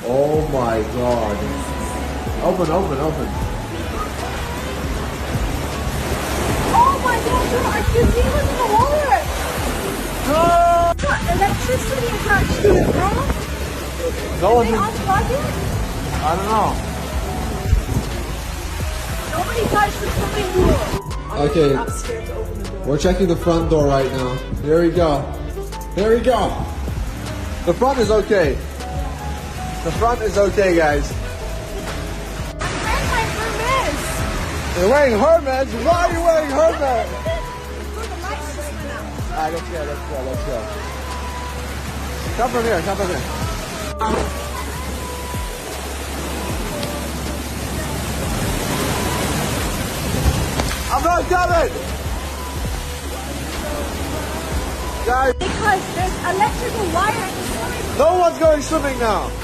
Oh my god. Open, open, open. Oh my god, bro, I can see what's in the water. No! Got electricity attached to it, bro. No Did they one. unplug it? I don't know. Nobody touched the swimming pool. Okay. I'm scared to open the door. We're checking the front door right now. Here we go. Here we go. The front is okay. The front is okay, guys. I'm wearing my Hermes. You're wearing Hermes? Why are you wearing Hermes? Bro, the lights just went out. Alright, let's go, let's go, let's go. Come from here, come from here. I'm not coming! Guys, Because there's electrical wire in the swimming pool. no one's going swimming now.